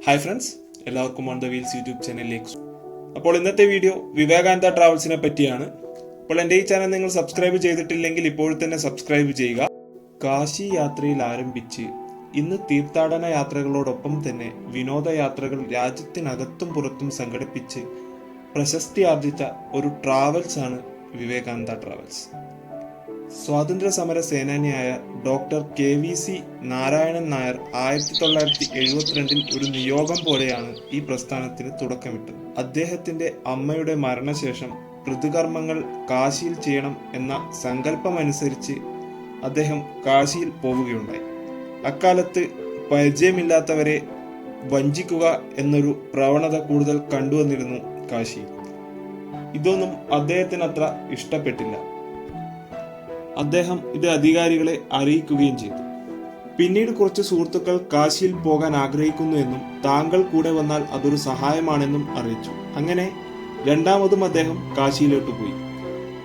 Hi friends, എല്ലാവർക്കും on the wheels YouTube ചാനലിലേക്ക്. അപ്പോൾ ഇന്നത്തെ വീഡിയോ വിവേകാനന്ദ ട്രാവൽസിനെ പറ്റിയാണ്. അപ്പോൾ എൻ്റെ ഈ ചാനൽ നിങ്ങൾ സബ്സ്ക്രൈബ് ചെയ്തിട്ടില്ലെങ്കിൽ ഇപ്പോൾ തന്നെ സബ്സ്ക്രൈബ് ചെയ്യുക. കാശി യാത്രയിൽ ആരംഭിച്ച് ഇന്ന് തീർത്ഥാടന യാത്രകളോടൊപ്പം തന്നെ വിനോദയാത്രകൾ രാജ്യത്തിനകത്തും പുറത്തും സംഘടിപ്പിച്ച് പ്രശസ്തി ആർജിച്ച ഒരു ട്രാവൽസ് ആണ് വിവേകാനന്ദ ട്രാവൽസ്. സ്വാതന്ത്ര്യ സമര സേനാനിയായ ഡോക്ടർ KVC നാരായണൻ നായർ 1972 ഒരു നിയോഗം പോലെയാണ് ഈ പ്രസ്ഥാനത്തിന് തുടക്കമിട്ടത്. അദ്ദേഹത്തിന്റെ അമ്മയുടെ മരണശേഷം പിതൃകർമ്മങ്ങൾ കാശിയിൽ ചെയ്യണം എന്ന സങ്കല്പമനുസരിച്ച് അദ്ദേഹം കാശിയിൽ പോവുകയുണ്ടായി. അക്കാലത്ത് പരിചയമില്ലാത്തവരെ വഞ്ചിക്കുക എന്നൊരു പ്രവണത കൂടുതൽ കണ്ടുവന്നിരുന്നു കാശിയിൽ. ഇതൊന്നും അദ്ദേഹത്തിന് അത്ര ഇഷ്ടപ്പെട്ടില്ല. അദ്ദേഹം ഇത് അധികാരികളെ അറിയിക്കുകയും ചെയ്തു. പിന്നീട് കുറച്ച് സുഹൃത്തുക്കൾ കാശിയിൽ പോകാൻ ആഗ്രഹിക്കുന്നു എന്നും താങ്കൾ കൂടെ വന്നാൽ അതൊരു സഹായമാണെന്നും അറിയിച്ചു. അങ്ങനെ രണ്ടാമതും അദ്ദേഹം കാശിയിലോട്ട് പോയി.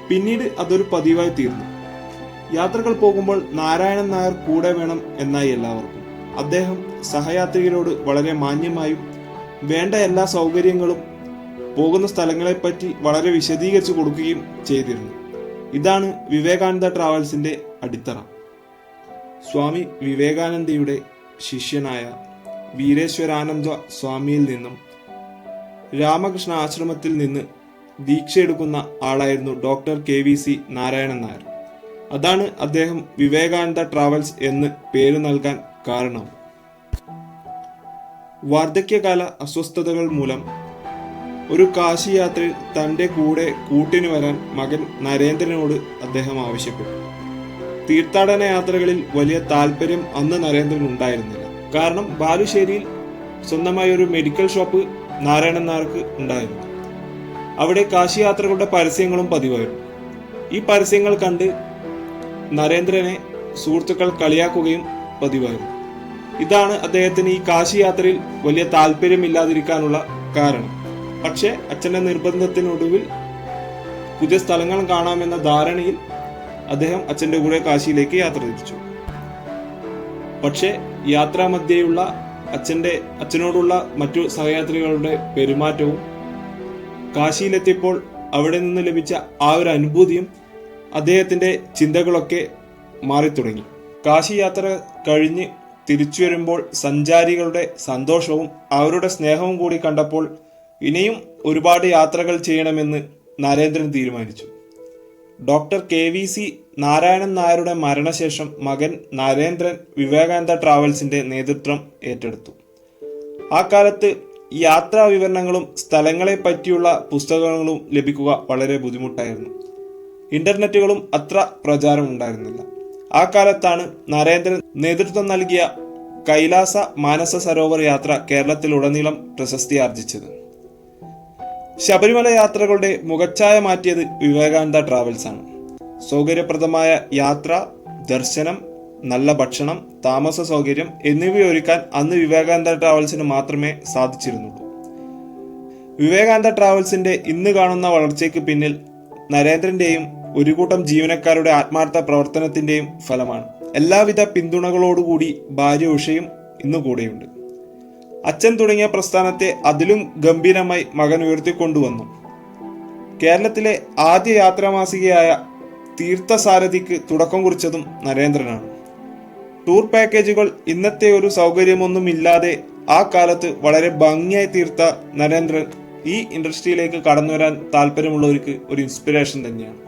പിന്നീട് അതൊരു പതിവായി തീർന്നു. യാത്രകൾ പോകുമ്പോൾ നാരായണൻ നായർ കൂടെ വേണം എന്നായി എല്ലാവർക്കും. അദ്ദേഹം സഹയാത്രികരോട് വളരെ മാന്യമായും വേണ്ട എല്ലാ സൗകര്യങ്ങളും പോകുന്ന സ്ഥലങ്ങളെപ്പറ്റി വളരെ വിശദീകരിച്ചു കൊടുക്കുകയും ചെയ്തിരുന്നു. ഇതാണ് വിവേകാനന്ദ ട്രാവൽസിന്റെ അടിത്തറ. സ്വാമി വിവേകാനന്ദയുടെ ശിഷ്യനായ വീരേശ്വരാനന്ദ സ്വാമിയിൽ നിന്നും രാമകൃഷ്ണ ആശ്രമത്തിൽ നിന്ന് ദീക്ഷയെടുക്കുന്ന ആളായിരുന്നു ഡോക്ടർ KVC നാരായണൻ നായർ. അതാണ് അദ്ദേഹം വിവേകാനന്ദ ട്രാവൽസ് എന്ന് പേര് നൽകാൻ കാരണം. വാർദ്ധക്യകാല അസ്വസ്ഥതകൾ മൂലം ഒരു കാശി യാത്രയിൽ തന്റെ കൂടെ കൂട്ടിന് വരാൻ മകൻ നരേന്ദ്രനോട് അദ്ദേഹം ആവശ്യപ്പെട്ടു. തീർത്ഥാടന യാത്രകളിൽ വലിയ താല്പര്യം അന്ന് നരേന്ദ്രൻ ഉണ്ടായിരുന്നില്ല. കാരണം ബാലുശ്ശേരിയിൽ സ്വന്തമായ ഒരു മെഡിക്കൽ ഷോപ്പ് നാരായണൻ നായർക്ക് ഉണ്ടായിരുന്നു. അവിടെ കാശി യാത്രകളുടെ പരസ്യങ്ങളും പതിവായിരുന്നു. ഈ പരസ്യങ്ങൾ കണ്ട് നരേന്ദ്രനെ സുഹൃത്തുക്കൾ കളിയാക്കുകയും പതിവായിരുന്നു. ഇതാണ് അദ്ദേഹത്തിന് ഈ കാശി യാത്രയിൽ വലിയ താല്പര്യമില്ലാതിരിക്കാനുള്ള കാരണം. പക്ഷെ അച്ഛന്റെ നിർബന്ധത്തിനൊടുവിൽ പുതിയ സ്ഥലങ്ങൾ കാണാമെന്ന ധാരണയിൽ അദ്ദേഹം അച്ഛന്റെ കൂടെ കാശിയിലേക്ക് യാത്ര തിരിച്ചു. പക്ഷെ യാത്രാമധ്യേയുള്ള അച്ഛനോടുള്ള മറ്റു സഹയാത്രികളുടെ പെരുമാറ്റവും കാശിയിലെത്തിയപ്പോൾ അവിടെ നിന്ന് ലഭിച്ച ആ ഒരു അനുഭൂതിയും അദ്ദേഹത്തിന്റെ ചിന്തകളൊക്കെ മാറിത്തുടങ്ങി. കാശി യാത്ര കഴിഞ്ഞ് തിരിച്ചു വരുമ്പോൾ സഞ്ചാരികളുടെ സന്തോഷവും അവരുടെ സ്നേഹവും കൂടി കണ്ടപ്പോൾ ഇനിയും ഒരുപാട് യാത്രകൾ ചെയ്യണമെന്ന് നരേന്ദ്രൻ തീരുമാനിച്ചു. ഡോക്ടർ KVC നാരായണൻ നായരുടെ മരണശേഷം മകൻ നരേന്ദ്രൻ വിവേകാനന്ദ ട്രാവൽസിന്റെ നേതൃത്വം ഏറ്റെടുത്തു. ആ കാലത്ത് യാത്രാ വിവരണങ്ങളും സ്ഥലങ്ങളെ പറ്റിയുള്ള പുസ്തകങ്ങളും ലഭിക്കുക വളരെ ബുദ്ധിമുട്ടായിരുന്നു. ഇന്റർനെറ്റുകളും അത്ര പ്രചാരം ഉണ്ടായിരുന്നില്ല. ആ കാലത്താണ് നരേന്ദ്രൻ നേതൃത്വം നൽകിയ കൈലാസ മാനസ സരോവർ യാത്ര കേരളത്തിലുടനീളം പ്രശസ്തി ആർജിച്ചത്. ശബരിമല യാത്രകളുടെ മുഖച്ഛായ മാറ്റിയത് വിവേകാനന്ദ ട്രാവൽസ് ആണ്. സൗകര്യപ്രദമായ യാത്ര, ദർശനം, നല്ല ഭക്ഷണം, താമസ സൗകര്യം എന്നിവയൊരുക്കാൻ അന്ന് വിവേകാനന്ദ ട്രാവൽസിന് മാത്രമേ സാധിച്ചിരുന്നുള്ളൂ. വിവേകാനന്ദ ട്രാവൽസിന്റെ ഇന്ന് കാണുന്ന വളർച്ചയ്ക്ക് പിന്നിൽ നരേന്ദ്രന്റെയും ഒരു കൂട്ടം ജീവനക്കാരുടെ ആത്മാർത്ഥ പ്രവർത്തനത്തിന്റെയും ഫലമാണ്. എല്ലാവിധ പിന്തുണകളോടുകൂടി ഭാര്യ ഉഷയും ഇന്ന് കൂടെയുണ്ട്. അച്ഛൻ തുടങ്ങിയ പ്രസ്ഥാനത്തെ അതിലും ഗംഭീരമായി മകൻ ഉയർത്തിക്കൊണ്ടുവന്നു. കേരളത്തിലെ ആദ്യ യാത്രാമാസികയായ തീർത്ഥസാരഥിക്ക് തുടക്കം കുറിച്ചതും നരേന്ദ്രനാണ്. ടൂർ പാക്കേജുകൾ ഇന്നത്തെ ഒരു സൗകര്യമൊന്നുമില്ലാതെ ആ കാലത്ത് വളരെ ഭംഗിയായി തീർത്ത നരേന്ദ്രൻ ഈ ഇൻഡസ്ട്രിയിലേക്ക് കടന്നു വരാൻ താല്പര്യമുള്ളവർക്ക് ഒരു ഇൻസ്പിറേഷൻ തന്നെയാണ്.